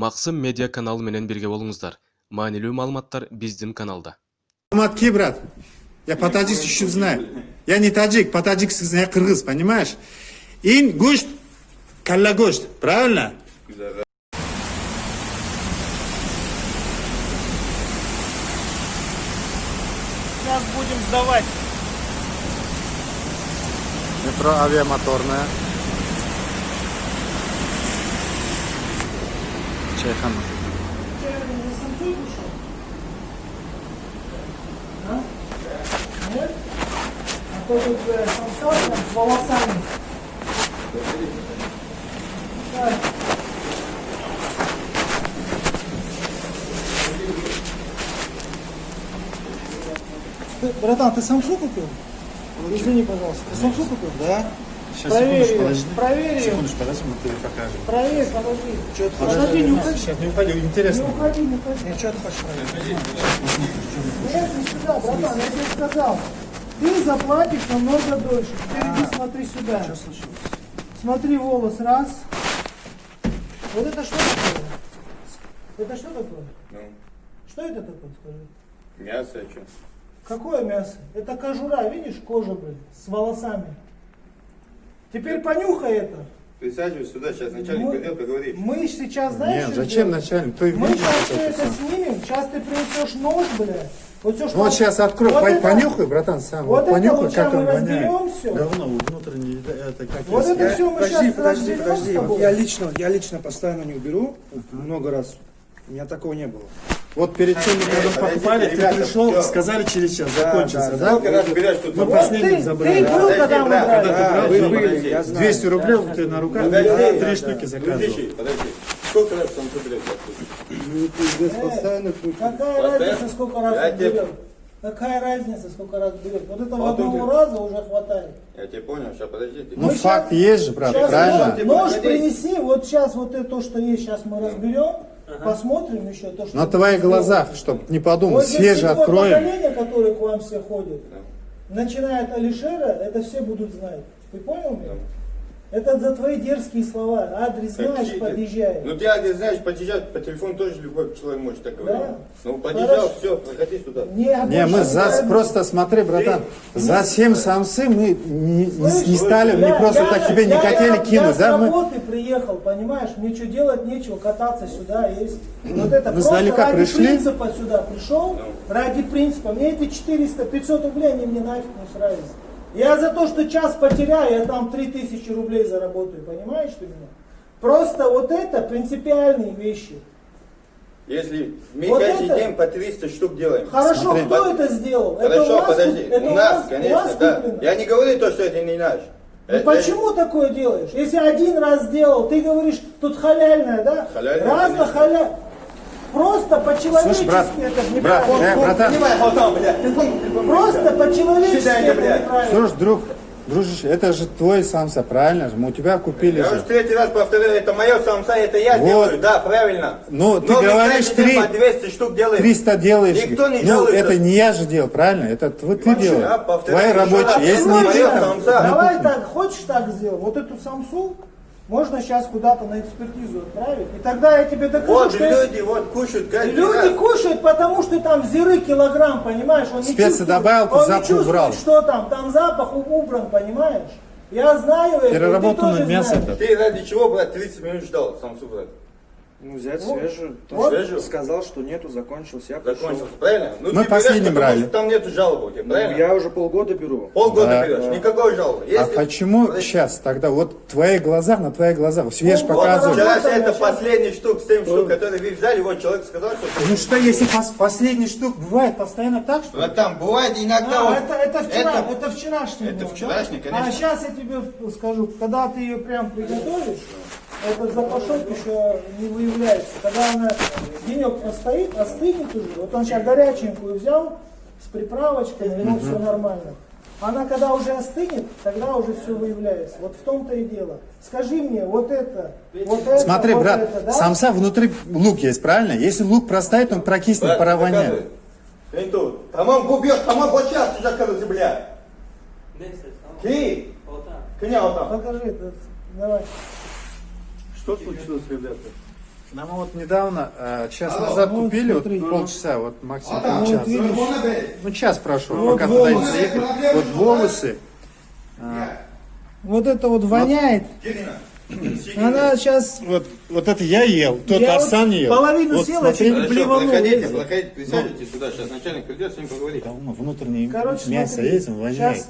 Максым медиа каналы менен бирге болуңуздар. Маанилүү маалыматтар биздин каналда. Матки, брат. Я по-таджикски чуть знаю. Я не таджик, по-таджикски знаю кыргыз, понимаешь? Ин гушт, калла гушт, правильно? Сейчас будем сдавать. Метро авиамоторная. Чайхана. Нет? А то тут самсар с волосами. Так. Братан, ты самсу купил? Извини, пожалуйста. Ты самсу купил? Да? Сейчас, Проверь секундочку, ее, подожди. проверь ее. Секундочку, подожди, мы тебе покажем. Проверь, подожди. Что ты Подожди, не уходи. Сейчас не уходи, интересно. Не уходи, не уходи. Нет, что ты хочешь проверить? Нет, не сюда, братан, я тебе сказал. Ты заплатишь намного дольше. Теперь иди смотри сюда. Что случилось? Смотри волос, раз. Вот это что такое? Это что такое? Ну, Что это такое, скажи? мясо, что? Какое мясо? Это кожура, видишь, кожа, блин, с волосами. Теперь понюхай это. Присаживайся сюда, сейчас начальник придет, поговорит. Мы сейчас, знаешь, Нет, что зачем сделаем? начальник? Ты Мы видишь, сейчас что все это это всё? снимем, сейчас ты принесешь нож, бля. Вот все, что... Вот сейчас открой, Вот это- понюхай, братан, сам. Вот это понюхай, вот сейчас как мы он воняет. разберем все. Говно внутреннее, это как Вот есть. это все мы сейчас разберем с тобой. Я лично постоянно не уберу, много раз. У меня такого не было. Вот перед тем, когда подождите, покупали, ты ребята, пришел, всё. сказали через час, закончится, да? Сколько раз берешь тут? Мы Вот последний ты забрали. был, Подожди, когда мы брат, брали? когда ты Да, брал, вы всё, были, подожди. я знаю. 200 рублей ты на руках, Подожди, 3 штуки заказывал. Подожди. Сколько раз сам ты берешь? Постоянно Какая разница, сколько раз Я он тебе- берет? Какая разница, сколько раз берет? Вот этого Вот одного он- раза уже хватает. Я тебя понял, сейчас подожди. Ну Мы факт щас- есть же, брат, Сейчас правильно? нож принеси, вот сейчас вот это то, что есть, сейчас мы разберем, посмотрим еще то, что... На мы твоих сделали. глазах, чтобы не подумать, Вот здесь свежее седьмое откроем. поколение, которое к вам все ходит, начиная от Алишера, это все будут знать. Ты понял меня? Это за твои дерзкие слова. Адрес знаешь, Какие ты- подъезжай. Ну ты адрес знаешь, подъезжать по телефону тоже любой человек может так говорить. Да. Ну подъезжал, Хорошо. все, проходи сюда. Не, мы просто смотри, братан, за 7 самсы мы не стали, не просто так тебе не хотели кинуть, Я да? с Мы работы приехал, понимаешь, мне что делать нечего, кататься сюда есть. Вот это Мы просто издалека ради пришли. принципа сюда пришел, ради принципа. Мне эти 400-500 рублей, они мне нафиг не сразу. Я за то, что час потеряю, я там 3000 рублей заработаю, понимаешь ты меня? Просто вот это принципиальные вещи. Если мы Вот каждый это- день по 300 штук делаем. Хорошо, Смотри. кто это сделал? Это Хорошо, у вас подожди. это У нас, у конечно, вас да. куплено? Я не говорю то, что это не наш. Ну почему такое делаешь? Если один раз сделал, ты говоришь, тут халяльное, да? Халяльное, Разно конечно. халяльное. Просто по-человечески Слушай, брат, это же брат, неправильно. братан, Просто по-человечески Считай, это блядь. неправильно. слушай, друг, дружище, это же твой самса, правильно же? Мы у тебя купили Я уже же. третий раз повторяю, это мое самса, это я Вот. делаю, да, правильно. Ну, ты Но мы говоришь, каждый день 3 по 200 штук делаем. 300 делаешь. Никто не Ну, жалуется. это не я же делал, правильно? Это ты Я делал. повторяю Твои еще раз, рабочие. Если это не мое ты, самса. Давай так, хочешь так сделать? Вот эту самсу можно сейчас куда-то на экспертизу отправить. И тогда я тебе докажу, Вот что люди вот кушают каждый люди раз. кушают, потому что там зиры килограмм, понимаешь? Он не Специи чувствует, добавил, ты он не запах чувствует, убрал. что там запах убран, понимаешь? Я знаю это, и ты Переработанное тоже мясо знаешь. это. Ты ради чего, брат, 30 минут ждал самсу, брат? Ну, взять Вот. свежую. Вот. Свежую? Сказал, что нету, закончился. Я пришел. Закончился, правильно? Ну, Мы ты берешь, последний потому брали. что там нету жалобы у тебя, Ну, правильно? я уже полгода беру. Полгода Да. берешь, никакой жалобы. А Если- почему Подожди. сейчас тогда? Вот в твоих глазах, на твоих глазах. Свеж Ну, Вот показывают. вчера Работа это начала. последний штук, 7 штук, которые вы взяли, вот человек сказал, что... Ну что, если последний штук бывает постоянно так, что ли? Вот там бывает иногда... А, вот это вчера, это- это вчерашний. это был, да? вчерашний, конечно. А сейчас я тебе скажу, когда ты ее прям приготовишь, этот запашок еще не выявляется. Когда она денек простоит, остынет уже. Вот он сейчас горяченькую взял с приправочкой, ну все нормально. Она когда уже остынет, тогда уже все выявляется. Вот в том-то и дело. Скажи мне, вот это, Смотри, вот брат, это, да? самса внутри лук есть, правильно? Если лук простоит, он прокиснет, Брат, провоняет. заказывай. Клинту, tamam bu bir, tamam boşalt sıcak бля. Ки? Кня вот там. Покажи, это, давай. Что случилось, ребята? Нам вот недавно, час назад вот купили, вот смотри. полчаса, вот максимум Там, час. видишь? Ну час прошел, Вот пока туда не волосы. заехали. Вот волосы. Вот это вот воняет. Она сейчас... Вот это я ел, тот Я Арсан вот ел. половину Вот съел, смотри, а чуть блеванул. проходите, присядьте сюда, сейчас начальник придет, с ним поговорить. внутреннее Короче, мясо смотри, есть, он воняет. сейчас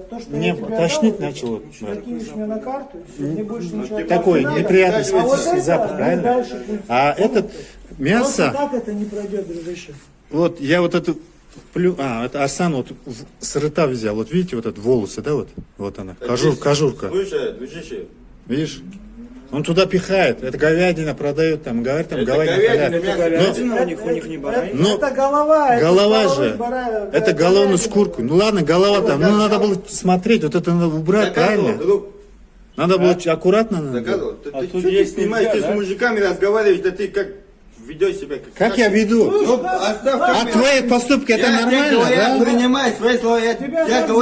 то, что Мне я тебе тошнить отдал, начало, ты брат. закинешь мне на карту, и всё, мне больше ничего Такой не надо. неприятный А вот специфический это запах, мы правильно? дальше будем. А этот Просто мясо, так это не пройдет, дружище. вот я вот эту это Арсан вот с рта взял, вот видите, вот это волосы, да, вот она, кожурка, Слушай, дружище, видишь? Он туда пихает, это говядина продают, там, говорят, там это говядина. говядина, халяль. мясо. Говядина у них не баранина. Ну, это голова. Голова это же, баранина, это головную скурку. Ну ладно, голова там, ну надо было смотреть, вот это надо убрать, Заказывал, правильно? друг, Надо было аккуратно. надо. заказывал. Ты А что тут ты есть снимаешь, нельзя, ты да? с мужиками разговариваешь, да ты как ведешь себя Как я веду? Ну, оставь А как твои поступки это я нормально, тебе говорю, да? принимай свои слова, я говорю,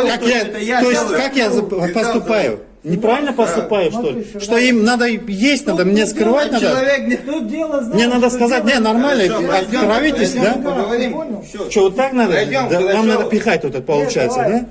Как что я, это я то есть делаю. как я Ты поступаю? Неправильно поступаю, что ли? Смотри, Что им надо есть, надо мне скрывать сам надо? человек не... Тут дело, знаешь, Мне надо что сказать, дело- не, нормально, Хорошо, откровитесь, пойдем, да? пойдем, поговорим. Понял? Всё. Что, вот так надо? Пойдем, Да, вам хорошо. надо пихать вот это, получается, давай. да?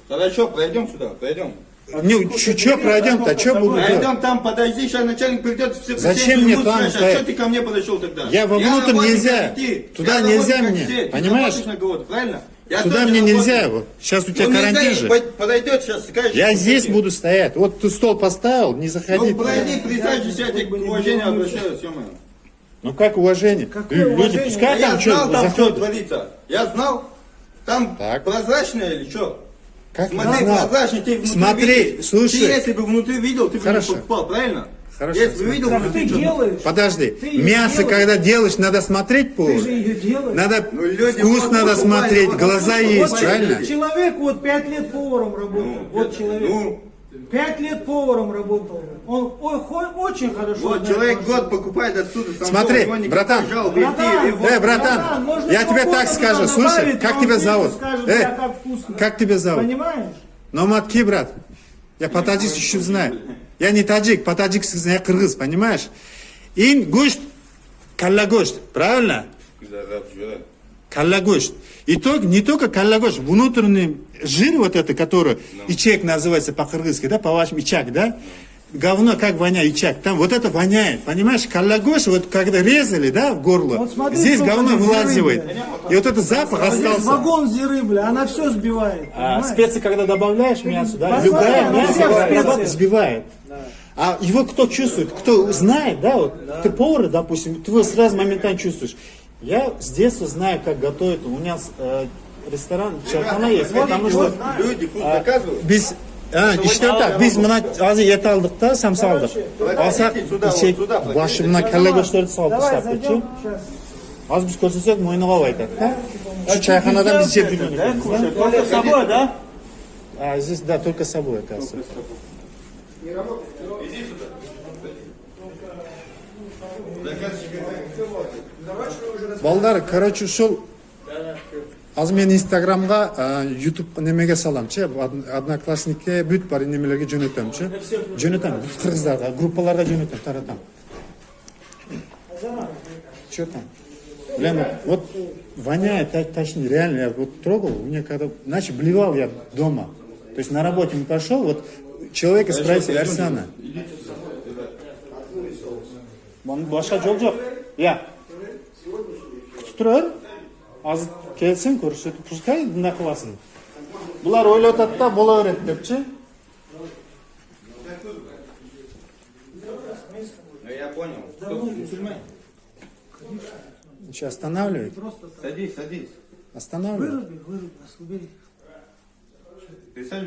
Хорошо, пройдем сюда, пройдем. Ну, что пройдем-то, что буду делать? Пройдем там, подожди, сейчас начальник придет, все Зачем претензии мне ему там скажешь, стоять? а что ты ко мне подошел тогда? Я вовнутрь работник, нельзя. как ты. Туда Я нельзя работник, как мне, все. Ты понимаешь? работаешь на кого-то, правильно? Я Туда тоже мне работник. нельзя его. Сейчас у тебя Ну, карантин нельзя, же. подойдет сейчас, скажешь. Я что здесь ты. буду стоять. Вот ты стол поставил, не заходи. Ну, пройди, присаживайся, я тебе к уважению обращаюсь, ё-моё. Ну как уважение? Какое Люди, уважение? пускай Я там знал, что там что заходят. творится. Я знал. Там Так. прозрачное или что? Как Смотри, не знал? прозрачный, ты внутри Смотри, видишь. слушай. Ты если бы внутри видел, ты бы не Хорошо. покупал, правильно? Хорошо, Если бы смотри. видел Так внутри, ты что- делаешь. Подожди, Ты её мясо, делаешь. когда делаешь, надо смотреть по. Ты же ее делаешь. Надо Ну, люди вкус вот надо покупали, смотреть, вот глаза покупали, есть, вот правильно? люди. Человек вот 5 лет поваром работал. Вот человек. Ну, 5 лет поваром работал. Он очень хорошо вот знает человек машину. год покупает отсюда. сам Смотри, дом, у него никакой братан. жалобы, и ты, Братан, и вот. Братан, можно я тебе спокойно так скажу, туда слушай, добавить, как он тебя сверху зовут? скажет, бля, как вкусно. Как тебя зовут? Понимаешь? Номатки, брат. Я по-таджикски чуть знаю. Я не таджик, по-таджикски знаю, я кыргыз, понимаешь? Ин гушт, каллагошт, правильно? Каллагошт. И не только каллагошт, внутренний жир вот это, который ичек называется по-кыргызски, да, по-вашему ичак, да? Говно как воняет ичак, там вот это воняет, понимаешь? Каллагошт, вот когда резали, да, в горло, Вот смотри, здесь сколько говно здесь вылазивает. рыбы. И вот этот запах Вот здесь остался. вагон зиры, бля, она все сбивает. понимаешь? Специи, когда добавляешь мясо, да, Посмотри, любая она мясо, всех аромат специй. сбивает. А его кто чувствует, кто знает, да, вот ты повар, допустим, ты его сразу моментально чувствуешь. Я с детства знаю, как готовить. У меня ресторан, чайхана есть, потому что Люди вкус заказывают. biz işte так, biz mına azı et aldık da samsa aldık. Alsak içecek başı mına kelle gösterdi saldı Давай sapıcı. зайдем сейчас. Az biz koşursak moynuğa baytar. Şu çayxanadan biz jeb bilmiyoruz. Только с собой, да? А здесь, да, только с собой, оказывается. Балдар, короче, ушел. Азыр мен инстаграмга ютуб немеге саламчы, одноклассникке бүт бар немелерге жөнөтөмчү. Жөнөтөм, кыргыздарга, группаларга жөнөтөм, таратам. Что там? Блин, вот воняет, точнее, реально, я вот трогал, у меня когда, значит, блевал я дома. То есть на работе не пошел, вот человек из правительства Арсана. Башка жол жок. Я. Күтүп турар. Азыр келсең көрсөтүп, пускай мындай кыласың. Булар ойлоп атат да, бола берет депчи. Я понял. Кто, мусульмане? Сейчас останавливай. Садись, садись. Останавливай. Выруби, нас убери. Ты сам